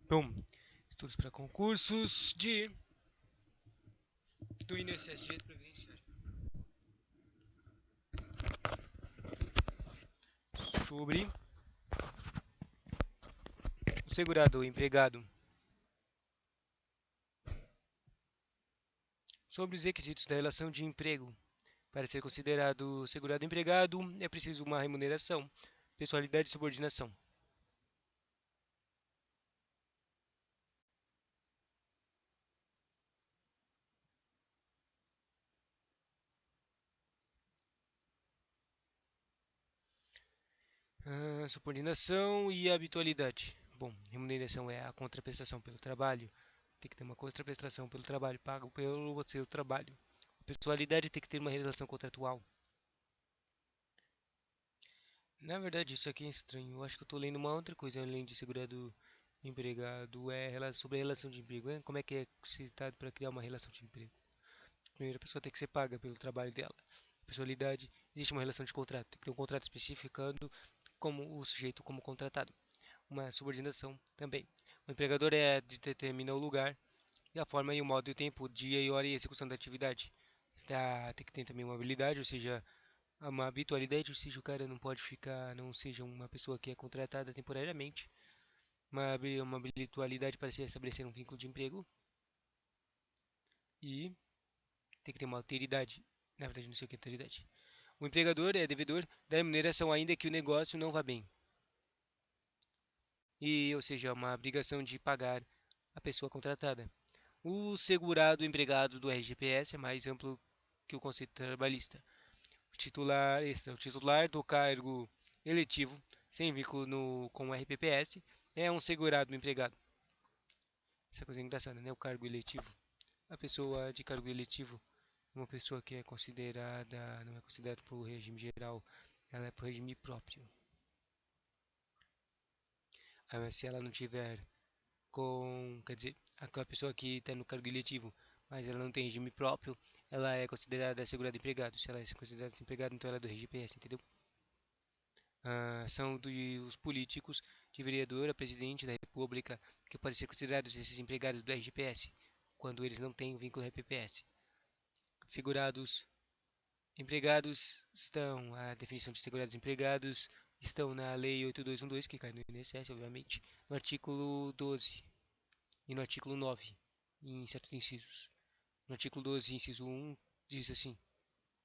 Bom, estudos para concursos do INSS Direito Previdenciário. Sobre o segurado ou empregado. Sobre os requisitos da relação de emprego. Para ser considerado segurado empregado, é preciso uma remuneração, pessoalidade e subordinação. Subordinação e habitualidade. Bom, remuneração é a contraprestação pelo trabalho. Tem que ter uma contraprestação pelo trabalho pago pelo seu trabalho. Pessoalidade tem que ter uma relação contratual. Na verdade, isso aqui é estranho. Eu acho que eu tô lendo uma outra coisa além de segurado empregado. Sobre a relação de emprego. Como é que é citado para criar uma relação de emprego? Primeiro, a pessoa tem que ser paga pelo trabalho dela. Personalidade, existe uma relação de contrato. Tem que ter um contrato especificando como o sujeito como contratado. Uma subordinação também. O empregador é de determina o lugar e a forma e o modo e o tempo, dia e hora e execução da atividade. Tem que ter também uma habilidade, ou seja, uma habitualidade, ou seja, o cara não pode ficar, não seja uma pessoa que é contratada temporariamente. Uma habitualidade para se estabelecer um vínculo de emprego. E tem que ter uma alteridade. Na verdade, não sei o que é alteridade. O empregador é devedor da remuneração ainda que o negócio não vá bem. Ou seja, uma obrigação de pagar a pessoa contratada. O segurado empregado do RGPS é mais amplo que o conceito trabalhista. O titular do cargo eletivo, sem vínculo com o RPPS, é um segurado empregado. Essa coisa é engraçada, né? O cargo eletivo. A pessoa de cargo eletivo é uma pessoa que é considerada, não é considerada para o regime geral, ela é para o regime próprio. Mas se ela não tiver quer dizer, aquela pessoa que está no cargo eletivo, mas ela não tem regime próprio, ela é considerada segurada empregado. Se ela é considerada desempregada, então ela é do RGPS, entendeu? São dos políticos de vereador a presidente da República que podem ser considerados esses empregados do RGPS, quando eles não têm o vínculo RPPS. Segurados empregados estão, a definição de segurados empregados estão na Lei 8212, que cai no INSS, obviamente, no artigo 12 e no artigo 9, em certos incisos. No artigo 12, inciso 1, diz assim: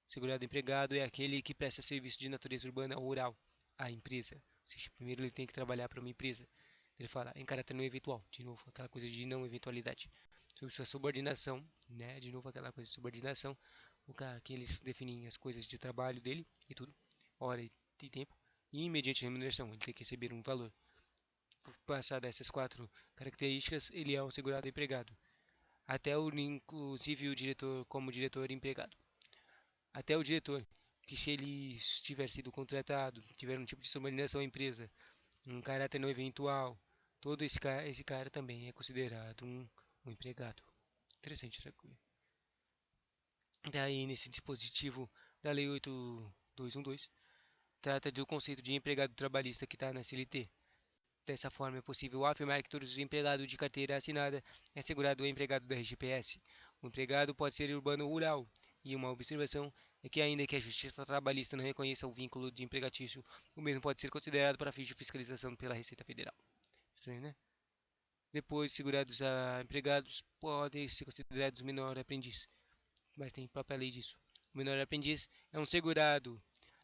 segurado empregado é aquele que presta serviço de natureza urbana ou rural à empresa. Ou seja, primeiro ele tem que trabalhar para uma empresa. Ele fala em caráter não eventual, de novo, aquela coisa de não eventualidade. Sobre sua subordinação, né? De novo, aquela coisa de subordinação, o cara que eles definem as coisas de trabalho dele e tudo, hora e tempo, e mediante remuneração, ele tem que receber um valor. Passar dessas quatro características, ele é um segurado empregado. Até o inclusive o diretor como diretor empregado. Até o diretor, que se ele tiver sido contratado, tiver um tipo de subordinação à empresa, um caráter não eventual, todo esse cara também é considerado um empregado. Interessante essa coisa. Daí, nesse dispositivo da Lei 8212, trata do conceito de empregado trabalhista que está na CLT. Dessa forma, é possível afirmar que todos os empregados de carteira assinada é assegurado o empregado da RGPS. O empregado pode ser urbano ou rural, e uma observação é que, ainda que a Justiça Trabalhista não reconheça o vínculo de empregatício, o mesmo pode ser considerado para fins de fiscalização pela Receita Federal. Estranho, né? Depois, segurados a empregados podem ser considerados menor aprendiz, mas tem própria lei disso. O menor aprendiz é um segurado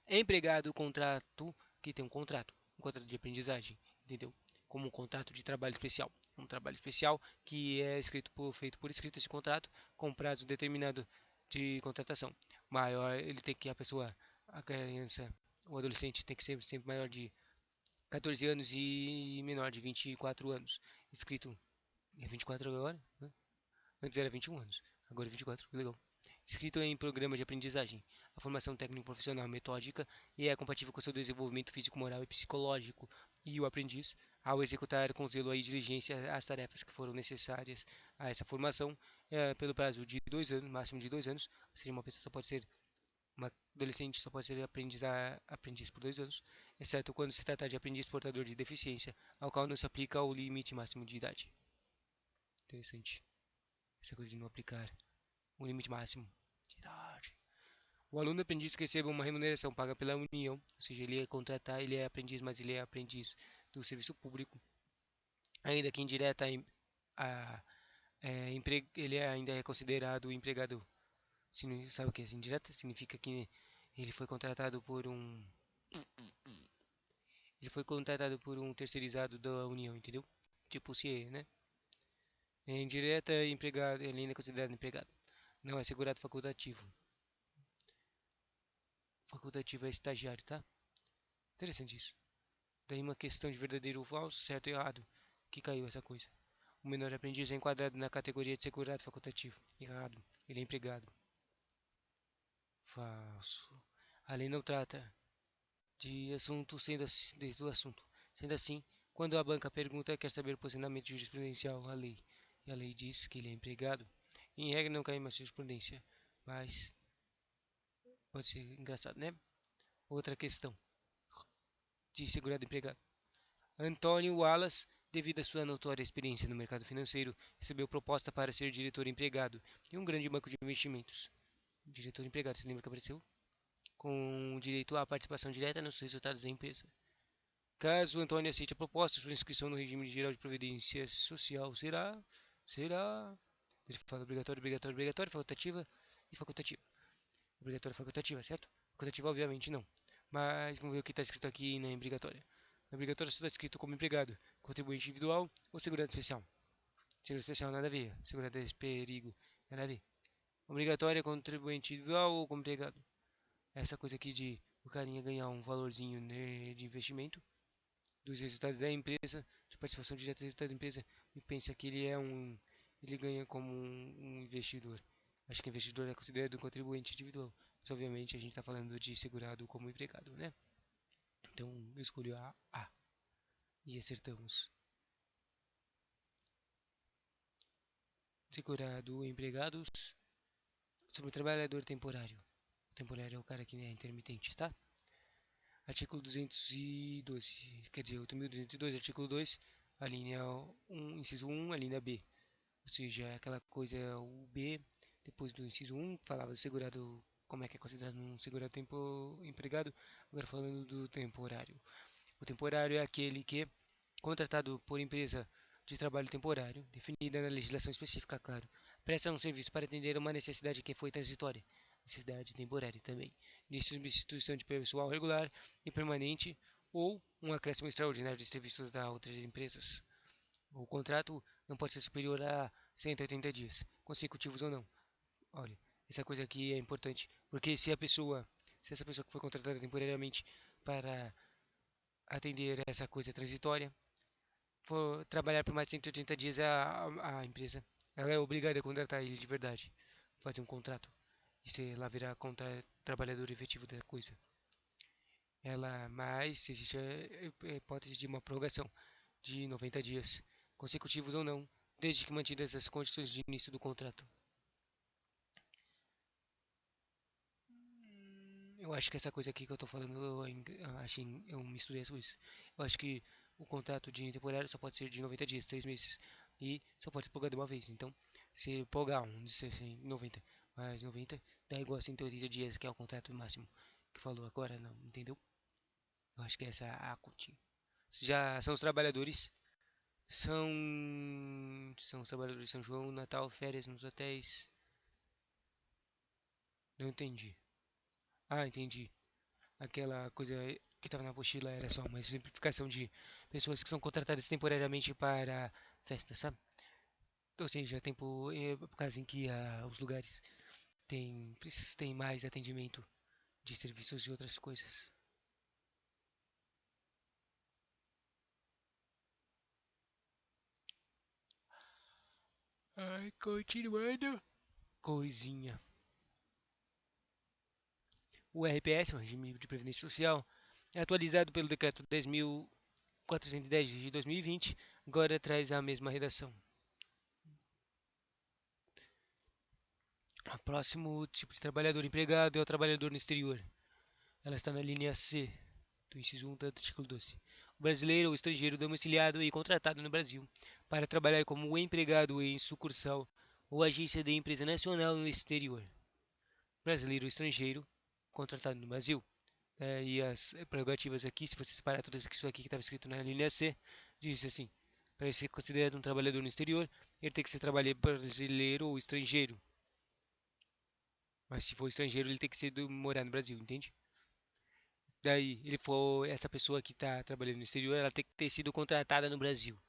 empregado contrato que tem um contrato de aprendizagem, entendeu? Como um contrato de trabalho especial. Um trabalho especial que é feito por escrito esse contrato com prazo determinado de contratação. Maior, ele tem que a pessoa, a criança, o adolescente tem que ser sempre maior de 14 anos e menor de 24 anos. Escrito é 24 agora, né? Antes era 21 anos, agora é 24, que legal. Escrito em programa de aprendizagem, a formação técnico-profissional metódica e é compatível com seu desenvolvimento físico, moral e psicológico. E o aprendiz, ao executar com zelo e diligência as tarefas que foram necessárias a essa formação, pelo prazo de 2 anos, máximo de 2 anos, ou seja, uma pessoa só pode ser uma adolescente só pode ser aprendiz por 2 anos, exceto quando se tratar de aprendiz portador de deficiência, ao qual não se aplica o limite máximo de idade. Interessante. Essa coisa de não aplicar um limite máximo de idade. O aluno aprendiz que recebe uma remuneração paga pela União, ou seja, ele é aprendiz, mas ele é aprendiz do serviço público, ainda que indireta a, ele ainda é considerado empregado. Sabe o que é indireta? Significa que ele foi contratado por um ele foi contratado por um terceirizado da União, entendeu? Tipo o CIE, né? É indireta empregado, ele ainda é considerado empregado. Não é segurado facultativo. Facultativo é estagiário, tá? Interessante isso. Daí uma questão de verdadeiro ou falso, certo ou errado, que caiu essa coisa. O menor aprendiz é enquadrado na categoria de segurado facultativo. Errado. Ele é empregado. Falso. A lei não trata de assunto do assunto. Sendo assim, quando a banca pergunta, quer saber o posicionamento jurisprudencial, a lei. E a lei diz que ele é empregado. Em regra não cai mais jurisprudência, mas pode ser engraçado, né? Outra questão de segurado empregado. Antônio Wallace, devido à sua notória experiência no mercado financeiro, recebeu proposta para ser diretor empregado em um grande banco de investimentos. Diretor empregado, você lembra que apareceu? Com direito à participação direta nos resultados da empresa. Caso Antônio aceite a proposta, sua inscrição no regime geral de previdência social será, ele fala obrigatório, obrigatório, obrigatório, facultativa e facultativa. Obrigatória e facultativa, certo? Facultativa, obviamente, não. Mas vamos ver o que está escrito aqui na obrigatória. Na obrigatória só está escrito como empregado, contribuinte individual ou segurança especial. Segurança especial, nada a ver. Segurança de perigo, nada a ver. Obrigatória, contribuinte individual ou como empregado. Essa coisa aqui de o carinha ganhar um valorzinho, né, de investimento dos resultados da empresa, de participação direta dos resultados da empresa, e pensa que ele ganha como um investidor. Acho que investidor é considerado um contribuinte individual, mas obviamente a gente está falando de segurado como empregado, né? Então eu escolhi A e acertamos. Segurado empregados sobre o trabalhador temporário. O temporário é o cara que é intermitente, tá? Artigo 212, quer dizer, 8.202, artigo 2, a linha 1, inciso 1, a linha B. Ou seja, aquela coisa, o B, depois do inciso 1, falava do segurado, como é que é considerado um segurado tempo empregado, agora falando do temporário. O temporário é aquele que, contratado por empresa de trabalho temporário, definida na legislação específica, claro, presta um serviço para atender uma necessidade que foi transitória, necessidade temporária também, de substituição de pessoal regular e permanente ou um acréscimo extraordinário de serviços a outras empresas. O contrato não pode ser superior a 180 dias, consecutivos ou não. Olha, essa coisa aqui é importante, porque se essa pessoa que foi contratada temporariamente para atender essa coisa transitória, for trabalhar por mais de 180 dias, a empresa ela é obrigada a contratar ele de verdade, fazer um contrato. E se ela virar trabalhador efetivo da coisa. Mas existe a hipótese de uma prorrogação de 90 dias, consecutivos ou não, desde que mantidas as condições de início do contrato. Eu acho que essa coisa aqui que eu tô falando, eu misturei as coisas. Eu acho que o contrato de temporário só pode ser de 90 dias, 3 meses. E só pode ser prorrogado uma vez. Então, se prorrogar assim, 90 mais 90, dá igual a 180 dias, que é o contrato máximo que falou agora, não, entendeu? Eu acho que essa é a continha. Já são os trabalhadores. São os trabalhadores de São João, Natal, férias nos hotéis. Não entendi. Ah, entendi. Aquela coisa que estava na apostila era só uma exemplificação de pessoas que são contratadas temporariamente para festas, sabe? Ou seja, tempo, por causa em que os lugares têm mais atendimento de serviços e outras coisas. Ai, continuando. Coisinha. O RPS, o Regime de Previdência Social, é atualizado pelo Decreto 10.410 de 2020, agora traz a mesma redação. O próximo tipo de trabalhador empregado é o trabalhador no exterior. Ela está na linha C do inciso 1 do artigo 12. O brasileiro ou estrangeiro domiciliado e contratado no Brasil para trabalhar como empregado em sucursal ou agência de empresa nacional no exterior. Brasileiro ou estrangeiro contratado no Brasil. E as prerrogativas aqui, se você separar tudo isso aqui que estava escrito na linha C, diz assim: para ser considerado um trabalhador no exterior, ele tem que ser trabalhador brasileiro ou estrangeiro. Mas se for estrangeiro, ele tem que ser morar no Brasil, entende? Daí, ele for essa pessoa que está trabalhando no exterior, ela tem que ter sido contratada no Brasil.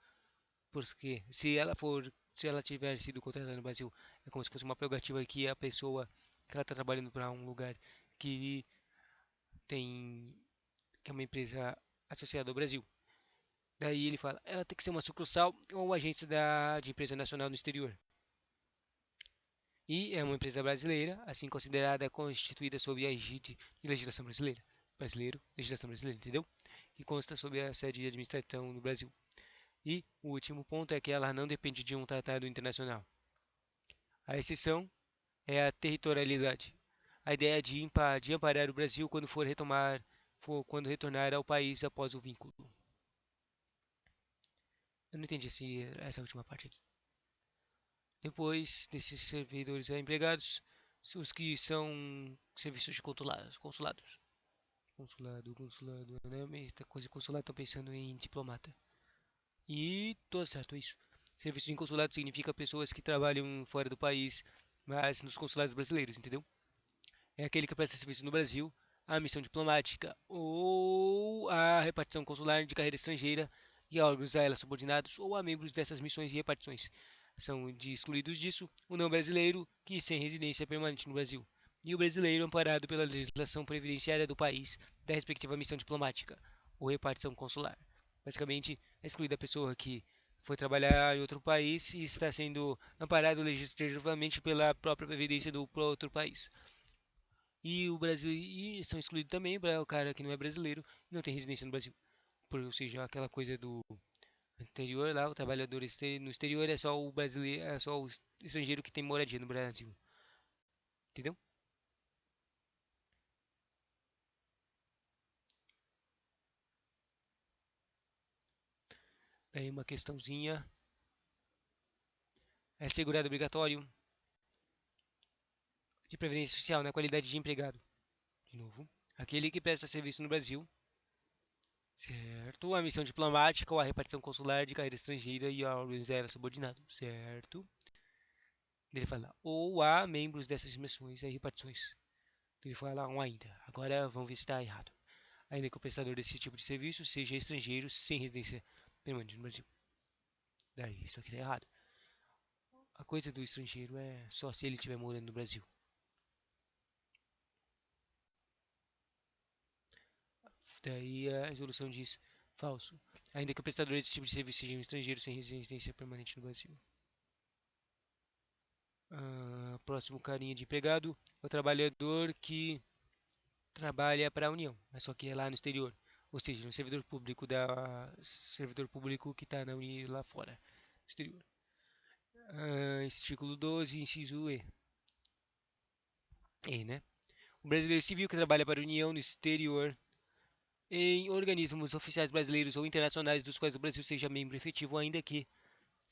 Porque se ela tiver sido contratada no Brasil, é como se fosse uma prerrogativa que a pessoa que ela está trabalhando para um lugar que tem que é uma empresa associada ao Brasil. Daí ele fala, ela tem que ser uma sucursal ou agência de empresa nacional no exterior. E é uma empresa brasileira, assim considerada constituída sob a egide de legislação brasileira. Brasileiro, legislação brasileira, entendeu? Que consta sob a sede de administração no Brasil. E o último ponto é que ela não depende de um tratado internacional. A exceção é a territorialidade. A ideia de amparar o Brasil quando retornar ao país após o vínculo. Eu não entendi essa última parte aqui. Depois desses servidores a empregados, os que são serviços de consulados. Consulado, né? Esta coisa de consulado, estão pensando em diplomata. E tô certo, é isso. Serviço de consulado significa pessoas que trabalham fora do país, mas nos consulados brasileiros, entendeu? É aquele que presta serviço no Brasil, a missão diplomática ou a repartição consular de carreira estrangeira e a órgãos a ela subordinados ou a membros dessas missões e repartições. São excluídos disso o não brasileiro que sem residência permanente no Brasil e o brasileiro amparado pela legislação previdenciária do país da respectiva missão diplomática ou repartição consular. Basicamente, é excluída a pessoa que foi trabalhar em outro país e está sendo amparado legislativamente pela própria previdência do outro país. E o Brasil e são excluídos também o cara que não é brasileiro e não tem residência no Brasil. Ou seja, aquela coisa do anterior lá, o trabalhador no exterior é só o brasileiro, é só o estrangeiro que tem moradia no Brasil. Entendeu? Daí uma questãozinha. É segurado obrigatório de previdência social na qualidade de empregado. De novo. Aquele que presta serviço no Brasil, certo? A missão diplomática ou a repartição consular de carreira estrangeira e a organização subordinado, certo? Ele fala, ou há membros dessas missões e repartições. Ele fala um ainda. Agora vamos ver se está errado. Ainda que o prestador desse tipo de serviço seja estrangeiro sem residência permanente no Brasil. Daí, isso aqui está errado. A coisa do estrangeiro é só se ele estiver morando no Brasil. Daí a resolução diz falso. Ainda que o prestador desse tipo de serviço seja um estrangeiro sem residência permanente no Brasil. Próximo carinha de empregado é o trabalhador que trabalha para a União, mas só que é lá no exterior. Ou seja, um servidor público que está na União lá fora, no exterior. Artigo 12, inciso E. E, né? O brasileiro civil que trabalha para a União no exterior em organismos oficiais brasileiros ou internacionais dos quais o Brasil seja membro efetivo, ainda que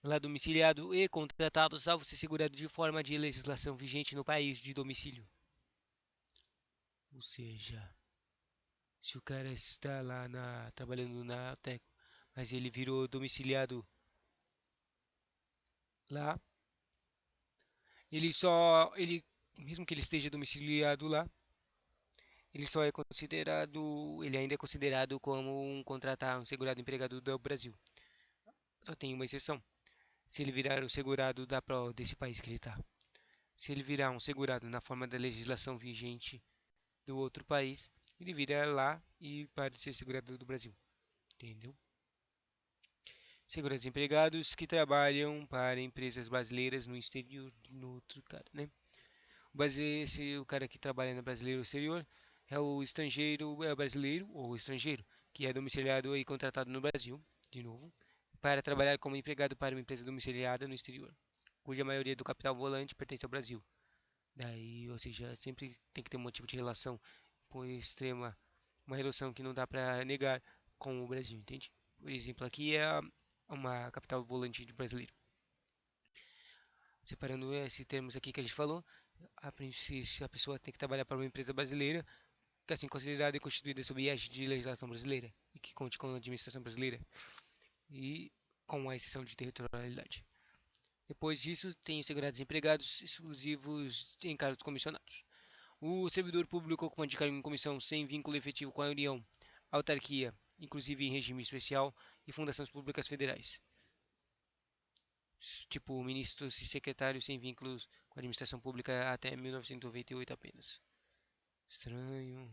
lá domiciliado e contratado, salvo se segurado de forma de legislação vigente no país de domicílio. Ou seja, se o cara está lá trabalhando na Teco, mas ele virou domiciliado lá, mesmo que ele esteja domiciliado lá, ele ainda é considerado como um segurado empregado do Brasil. Só tem uma exceção. Se ele virar o segurado desse país que ele está. Se ele virar um segurado na forma da legislação vigente do outro país, ele vira lá e para de ser segurado do Brasil. Entendeu? Segurados empregados que trabalham para empresas brasileiras no exterior, no outro cara, né? O cara que trabalha no brasileiro exterior é o estrangeiro, é o brasileiro ou estrangeiro que é domiciliado e contratado no Brasil, de novo, para trabalhar como empregado para uma empresa domiciliada no exterior, cuja maioria do capital volante pertence ao Brasil. Daí, ou seja, sempre tem que ter um motivo de relação por extrema, uma relação que não dá para negar com o Brasil, entende? Por exemplo, aqui é uma capital volante de brasileiro. Separando esses termos aqui que a gente falou, se a pessoa tem que trabalhar para uma empresa brasileira, que é assim considerada e constituída sob égide de legislação brasileira e que conte com a administração brasileira e com a exceção de territorialidade. Depois disso, tem os segurados empregados exclusivos em cargos comissionados. O servidor público ocupante de cargo em comissão sem vínculo efetivo com a União, autarquia, inclusive em regime especial, e fundações públicas federais, tipo ministros e secretários sem vínculos com a administração pública até 1998 apenas. Estranho.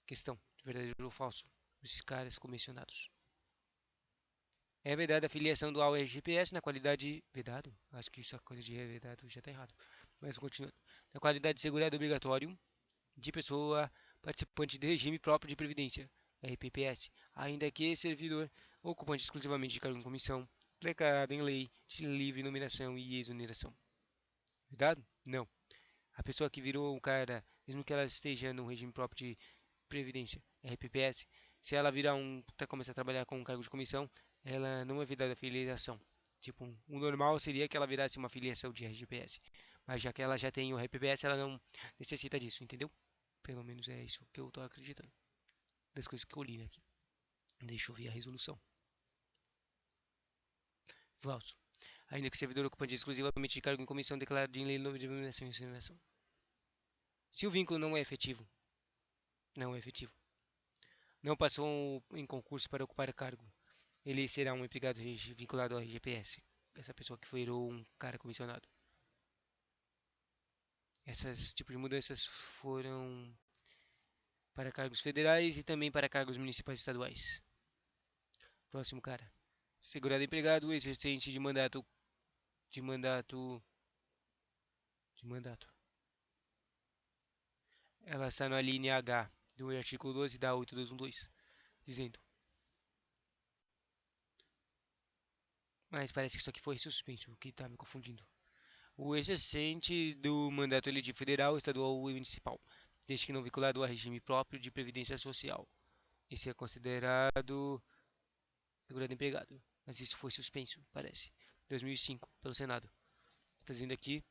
Questão: verdadeiro ou falso? Esses caras comissionados. É vedada a filiação do RGPS na qualidade. Vedado? Acho que isso é coisa de vedado já está errado. Mas continuando. Na qualidade de segurado obrigatório de pessoa participante de regime próprio de previdência, RPPS, ainda que servidor ocupante exclusivamente de cargo em comissão, declarado em lei de livre nomeação e exoneração. Vedado? Não. A pessoa que virou um cara, mesmo que ela esteja no regime próprio de previdência, RPPS, se ela virar começar a trabalhar com um cargo de comissão, ela não é vedada a filiação. Tipo, o normal seria que ela virasse uma filiação de RGPS. Mas já que ela já tem o RPPS, ela não necessita disso, entendeu? Pelo menos é isso que eu tô acreditando. Das coisas que eu li aqui. Deixa eu ver a resolução. Falso. Ainda que o servidor ocupante exclusivamente de cargo em comissão declarado em lei de denominação e incineração. Se o vínculo não é efetivo, não passou em concurso para ocupar cargo, ele será um empregado vinculado ao RGPS. Essa pessoa que virou um cara comissionado. Essas tipos de mudanças foram para cargos federais e também para cargos municipais e estaduais. Próximo cara. Segurado empregado, exercente de mandato, de mandato. Ela está na linha H do artigo 12 da 8212, dizendo: mas parece que isso aqui foi suspenso, o que está me confundindo. O exercente do mandato eletivo federal, estadual ou municipal, desde que não vinculado a regime próprio de previdência social. Esse é considerado segurado empregado, mas isso foi suspenso, parece, 2005, pelo Senado. Está dizendo aqui,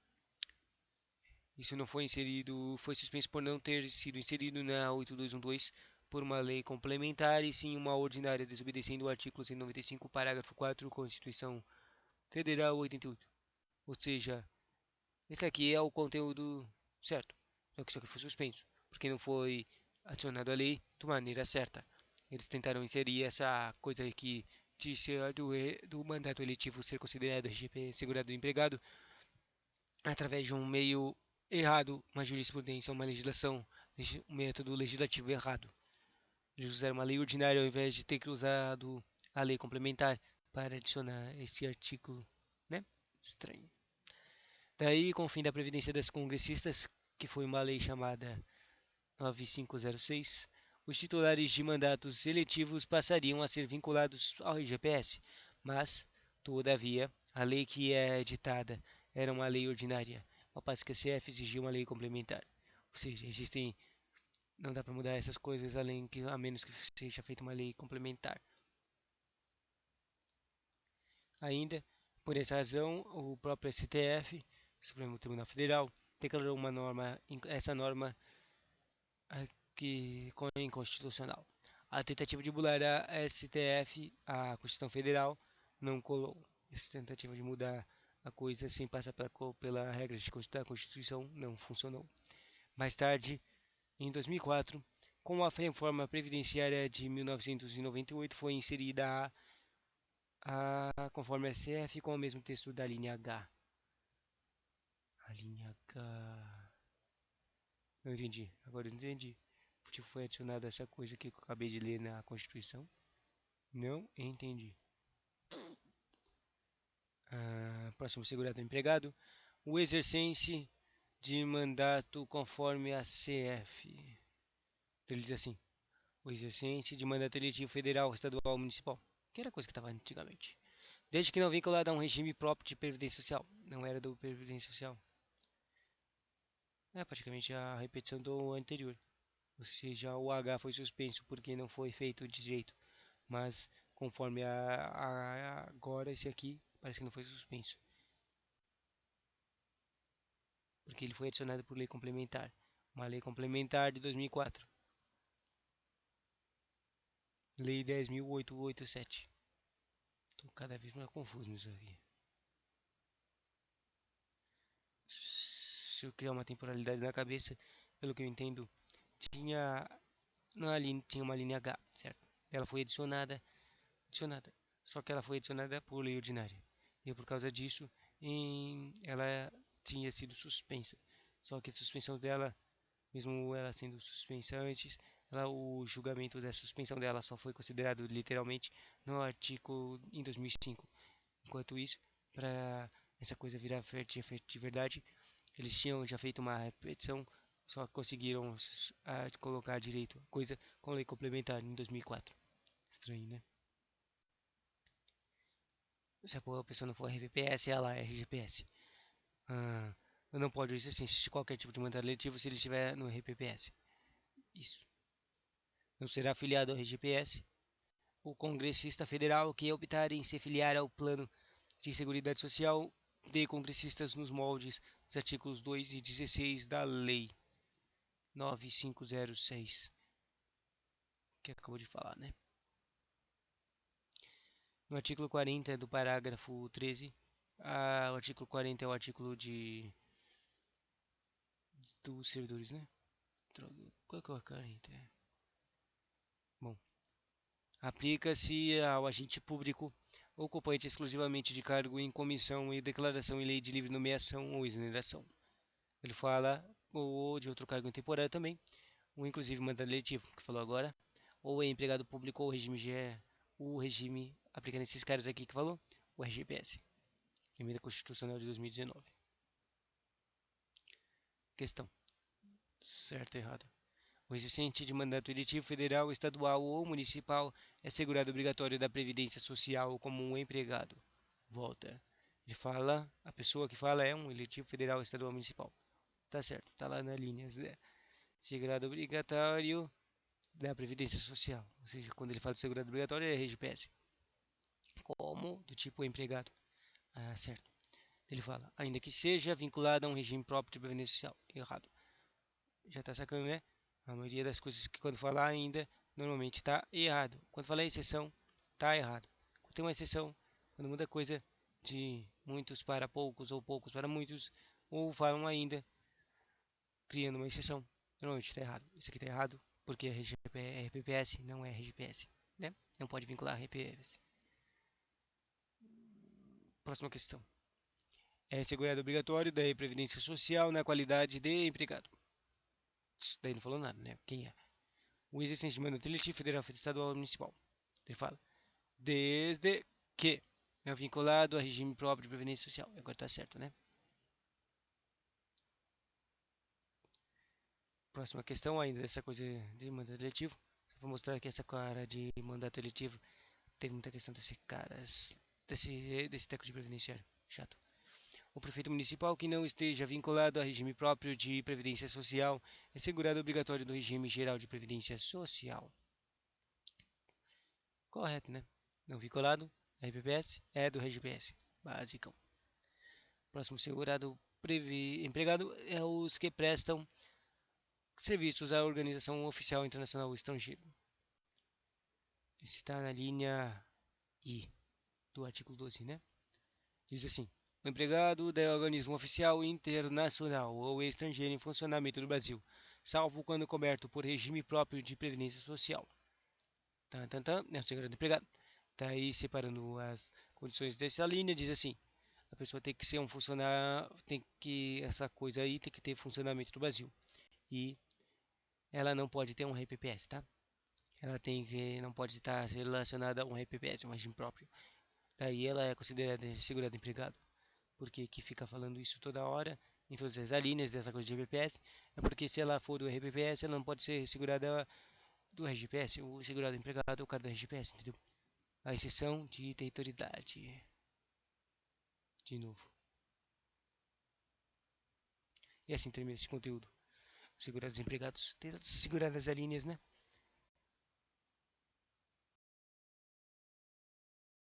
isso não foi inserido, foi suspenso por não ter sido inserido na 8212 por uma lei complementar e sim uma ordinária, desobedecendo o artigo 195, parágrafo 4, Constituição Federal 88. Ou seja, esse aqui é o conteúdo certo, só que isso aqui foi suspenso, porque não foi adicionado à lei de maneira certa. Eles tentaram inserir essa coisa aqui de ser do mandato eletivo ser considerado RGP segurado do empregado através de um meio errado, uma jurisprudência, uma legislação, um método legislativo errado. Eles usaram uma lei ordinária ao invés de ter que usado a lei complementar para adicionar esse artigo, né? Estranho. Daí, com o fim da Previdência das Congressistas, que foi uma lei chamada 9506, os titulares de mandatos eletivos passariam a ser vinculados ao IGPS, mas, todavia, a lei que é editada era uma lei ordinária, ao passo que a CF exigia uma lei complementar. Ou seja, não dá para mudar essas coisas a menos que seja feita uma lei complementar. Ainda, por essa razão, o próprio STF, Supremo Tribunal Federal, declarou essa norma inconstitucional. A tentativa de mudar a STF, a Constituição Federal, não colou. Essa tentativa de mudar a coisa sem passar pela regra da Constituição não funcionou. Mais tarde, em 2004, com a reforma previdenciária de 1998, foi inserida conforme a SF com o mesmo texto da linha H. A linha H. Não entendi. Agora eu entendi. Tipo, foi adicionada essa coisa que eu acabei de ler na Constituição. Não entendi. Próximo segurado empregado. O exercente de mandato conforme a CF. Ele diz assim: o exercente de mandato eletivo federal, estadual ou municipal. Que era coisa que estava antigamente. Desde que não vinculado a um regime próprio de previdência social. Não era do previdência social. É praticamente a repetição do anterior. Ou seja, o H foi suspenso porque não foi feito de jeito. Mas conforme agora esse aqui parece que não foi suspenso. Porque ele foi adicionado por lei complementar. Uma lei complementar de 2004. Lei 10.887. Estou cada vez mais confuso nisso aqui. Se eu criar uma temporalidade na cabeça, pelo que eu entendo, tinha na linha, tinha uma linha H, certo? Ela foi adicionada. Só que ela foi adicionada por lei ordinária. E por causa disso, ela tinha sido suspensa. Só que a suspensão dela, mesmo ela sendo suspensa antes, o julgamento da suspensão dela só foi considerado literalmente no artigo em 2005. Enquanto isso, para essa coisa virar de verdade, eles tinham já feito uma repetição, só conseguiram colocar direito a coisa com lei complementar em 2004. Estranho, né? Se a pessoa não for RVPS, ela é RGPS. Ah, não pode existir qualquer tipo de mandato letivo se ele estiver no RPPS. Isso. Não será afiliado ao RGPS. O congressista federal que optar em se filiar ao plano de seguridade social de congressistas nos moldes dos artigos 2 e 16 da Lei 9506, que acabou de falar, né? No artigo 40 do parágrafo 13, o artigo 40 é o artigo dos servidores, né? Qual que é o 40? Bom, aplica-se ao agente público ocupante exclusivamente de cargo em comissão e declaração em lei de livre nomeação ou exoneração. Ele fala, ou de outro cargo temporário também, ou inclusive mandato letivo, que falou agora, ou é empregado público ou o regime aplica nesses caras aqui que falou, o RGPS, Emenda Constitucional de 2019. Questão: certo ou errado? O existente de mandato eletivo federal, estadual ou municipal é segurado obrigatório da Previdência Social como um empregado. Volta. Ele fala, a pessoa que fala é um eletivo federal, estadual ou municipal. Tá certo, tá lá na linha. Segurado obrigatório da Previdência Social. Ou seja, quando ele fala de segurado obrigatório é RGPS. Como do tipo empregado. Ah, certo. Ele fala, ainda que seja vinculado a um regime próprio de previdência social. Errado. Já tá sacando, né? A maioria das coisas que quando falar ainda, normalmente tá errado. Quando falar exceção, tá errado. Quando tem uma exceção, quando muda coisa de muitos para poucos ou poucos para muitos, ou falam ainda, criando uma exceção, normalmente tá errado. Isso aqui tá errado porque é RPPS, não é RGPS, né? Não pode vincular RPPS. Próxima questão. É segurado obrigatório da Previdência Social na qualidade de empregado. Isso daí não falou nada, né? Quem é? O existente de mandato eletivo federal, estadual ou municipal. Ele fala, desde que é vinculado a regime próprio de previdência social. Agora tá certo, né? Próxima questão ainda dessa coisa de mandato eletivo. Só para mostrar que essa cara de mandato eletivo teve muita questão desse caras, desse teco de previdenciário. Chato. O prefeito municipal que não esteja vinculado a regime próprio de previdência social é segurado obrigatório do regime geral de previdência social. Correto, né? Não vinculado, RPPS é do RGPS. Basicão. Próximo segurado empregado é os que prestam serviços à organização oficial internacional estrangeira. Esse está na linha I do artigo 12, né? Diz assim: o empregado de organismo oficial internacional ou estrangeiro em funcionamento no Brasil, salvo quando coberto por regime próprio de previdência social. É o segurado empregado. Tá aí separando as condições dessa linha, diz assim: a pessoa tem que ser um funcionário, tem que essa coisa aí tem que ter funcionamento no Brasil. E ela não pode ter um RPPS, tá? Ela tem que não pode estar relacionada a um RPPS, um regime próprio. Daí ela é considerada segurado empregado. Porque que fica falando isso toda hora em todas as linhas dessa coisa de RPPS, é porque se ela for do RPPS, ela não pode ser segurada do RGPS, o segurado empregado é o cara do RGPS, entendeu? A exceção de territorialidade. De novo. E assim termina esse conteúdo. Segurados empregados, seguradas as linhas, né?